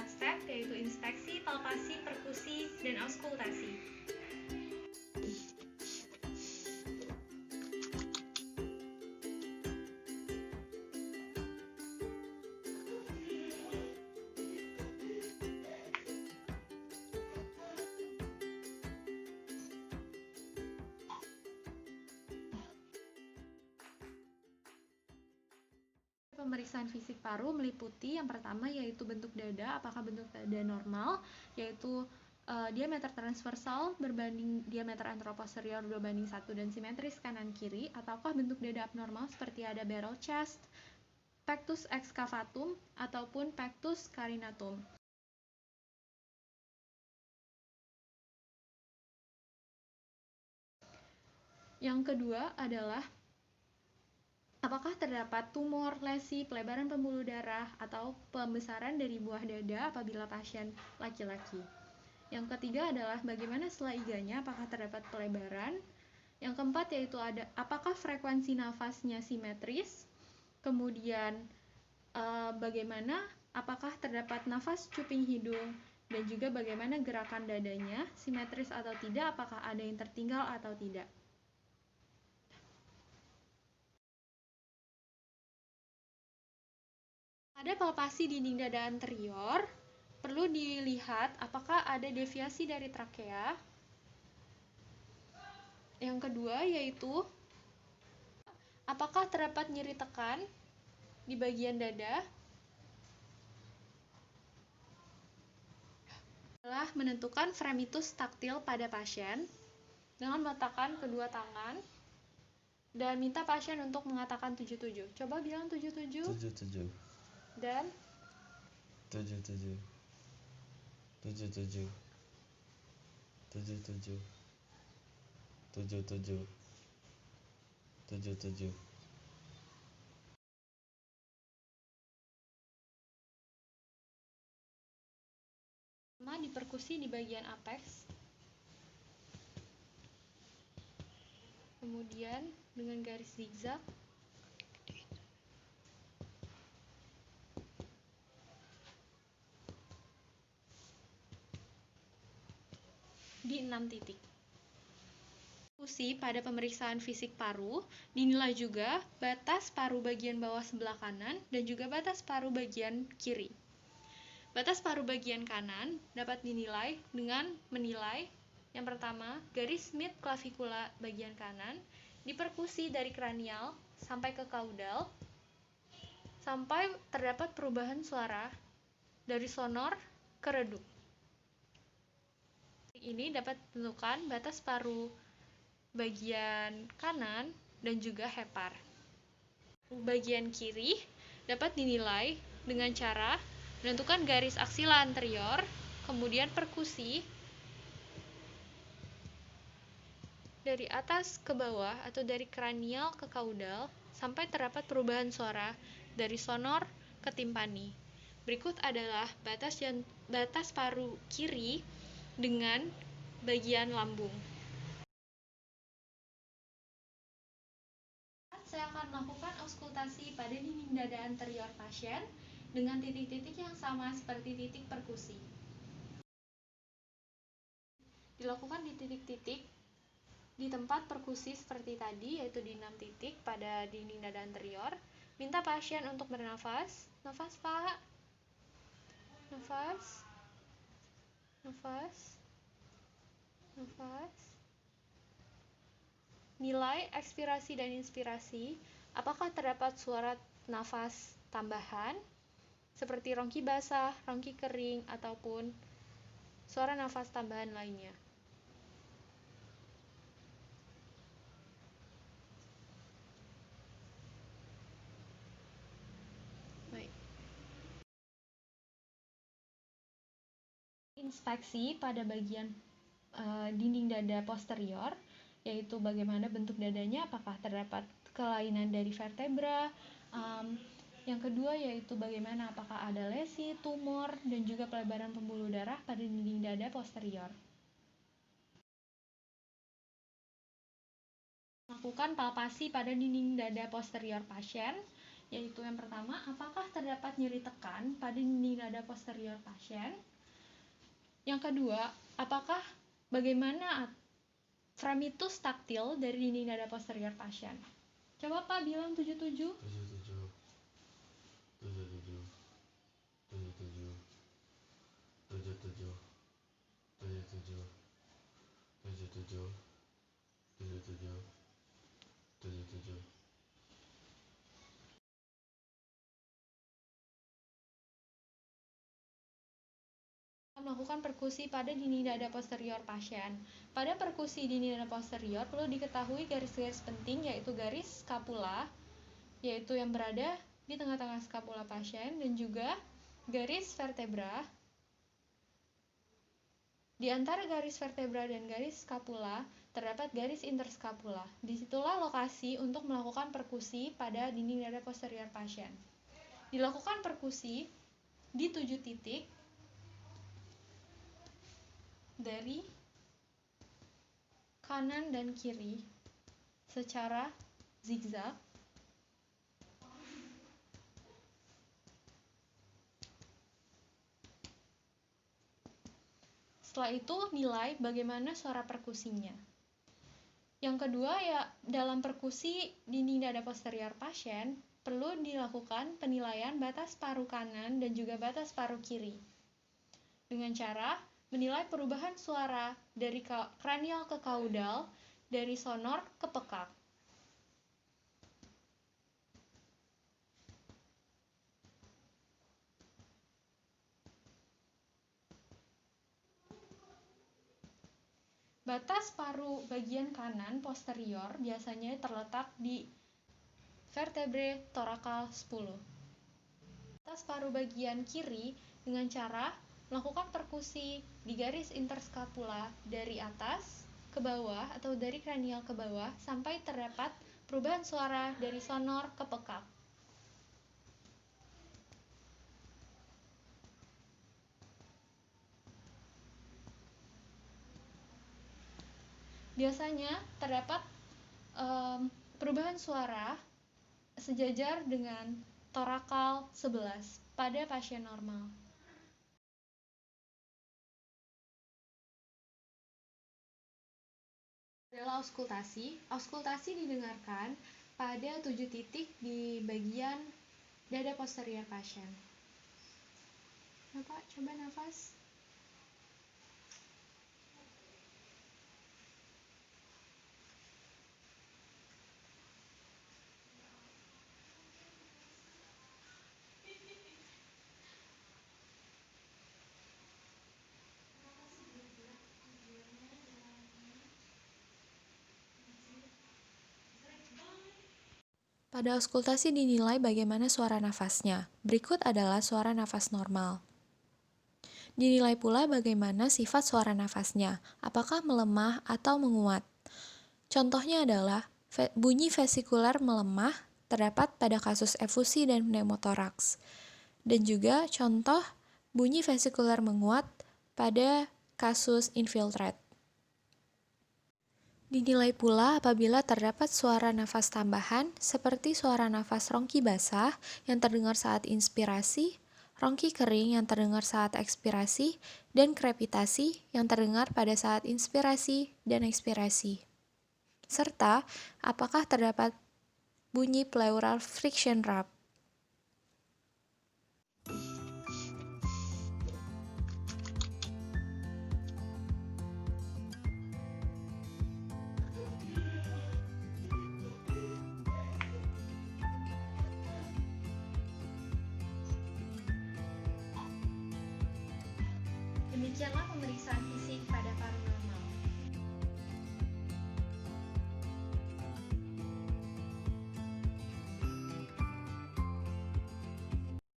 4 step, yaitu inspeksi, palpasi, perkusi, dan auskultasi. Pemeriksaan fisik paru meliputi yang pertama yaitu bentuk dada, apakah bentuk dada normal, yaitu diameter transversal berbanding diameter anteroposterior 2:1 dan simetris kanan kiri, ataukah bentuk dada abnormal seperti ada barrel chest, pectus excavatum, ataupun pectus carinatum. Yang kedua adalah apakah terdapat tumor, lesi, pelebaran pembuluh darah, atau pembesaran dari buah dada apabila pasien laki-laki. Yang ketiga adalah bagaimana setelah iganya, apakah terdapat pelebaran. Yang keempat yaitu apakah frekuensi nafasnya simetris. Kemudian bagaimana apakah terdapat nafas cuping hidung, dan juga bagaimana gerakan dadanya, simetris atau tidak, apakah ada yang tertinggal atau tidak. Pada palpasi dinding dada anterior, perlu dilihat apakah ada deviasi dari trakea. Yang kedua yaitu apakah terdapat nyeri tekan di bagian dada. Adalah menentukan fremitus taktil pada pasien dengan meletakkan kedua tangan dan minta pasien untuk mengatakan 77. Coba bilang 77. 77. Dan 77. 77. 77. 77. 77. Diperkusi di bagian apex. Kemudian dengan garis zigzag di 6 titik. Pada pemeriksaan fisik paru, dinilai juga batas paru bagian bawah sebelah kanan dan juga batas paru bagian kiri. Batas paru bagian kanan dapat dinilai dengan menilai yang pertama, garis mid clavicular bagian kanan diperkusi dari kranial sampai ke kaudal sampai terdapat perubahan suara dari sonor ke redup. Ini dapat menentukan batas paru bagian kanan dan juga hepar. Bagian kiri dapat dinilai dengan cara menentukan garis aksila anterior, kemudian perkusi dari atas ke bawah atau dari kranial ke kaudal sampai terdapat perubahan suara dari sonor ke timpani. Berikut adalah batas paru kiri dengan bagian lambung. Saya akan melakukan auskultasi pada dinding dada anterior pasien dengan titik-titik yang sama seperti titik perkusi. Dilakukan di titik-titik di tempat perkusi seperti tadi, yaitu di 6 titik pada dinding dada anterior. Minta pasien untuk bernafas. Nafas, Pak. Nafas. Nafas. Nafas. Nilai ekspirasi dan inspirasi. Apakah terdapat suara nafas tambahan seperti rongki basah, rongki kering, ataupun suara nafas tambahan lainnya. Baik. Inspeksi pada bagian dinding dada posterior, yaitu bagaimana bentuk dadanya, apakah terdapat kelainan dari vertebra. Yang kedua yaitu bagaimana apakah ada lesi, tumor, dan juga pelebaran pembuluh darah pada dinding dada posterior. Lakukan palpasi pada dinding dada posterior pasien. yaitu yang pertama, apakah terdapat nyeri tekan pada dinding dada posterior pasien? Yang kedua, apakah bagaimana framitus taktil dari dinding dada posterior pasien? Coba Pak bilang 77. 77 77 77 77 77 77 77 77. Melakukan perkusi pada dinding dada posterior pasien. Pada perkusi dinding dada posterior perlu diketahui garis-garis penting, yaitu garis scapula, yaitu yang berada di tengah-tengah skapula pasien, dan juga garis vertebra. Di antara garis vertebra dan garis skapula terdapat garis interskapula. Disitulah lokasi untuk melakukan perkusi pada dinding dada posterior pasien. Dilakukan perkusi di 7 titik dari kanan dan kiri secara zigzag. Setelah itu nilai bagaimana suara perkusinya. Yang kedua ya, dalam perkusi dinding dada posterior pasien perlu dilakukan penilaian batas paru kanan dan juga batas paru kiri dengan cara menilai perubahan suara dari kranial ke kaudal, dari sonor ke pekak. Batas paru bagian kanan posterior biasanya terletak di vertebrae thoracal 10. Batas paru bagian kiri dengan cara melakukan perkusi di garis interskapula dari atas ke bawah atau dari kranial ke bawah sampai terdapat perubahan suara dari sonor ke pekak. Biasanya terdapat perubahan suara sejajar dengan thoracal 11 pada pasien normal. Adalah auskultasi. Auskultasi didengarkan pada 7 titik di bagian dada posterior pasien. Bapak, coba nafas. Pada auskultasi dinilai bagaimana suara nafasnya. Berikut adalah suara nafas normal. Dinilai pula bagaimana sifat suara nafasnya, apakah melemah atau menguat. Contohnya adalah bunyi vesikular melemah terdapat pada kasus efusi dan pneumotoraks. Dan juga contoh bunyi vesikular menguat pada kasus infiltrate. Dinilai pula apabila terdapat suara nafas tambahan seperti suara nafas rongki basah yang terdengar saat inspirasi, rongki kering yang terdengar saat ekspirasi, dan krepitasi yang terdengar pada saat inspirasi dan ekspirasi. Serta apakah terdapat bunyi pleural friction rub. Demikianlah pemeriksaan fisik pada paru normal.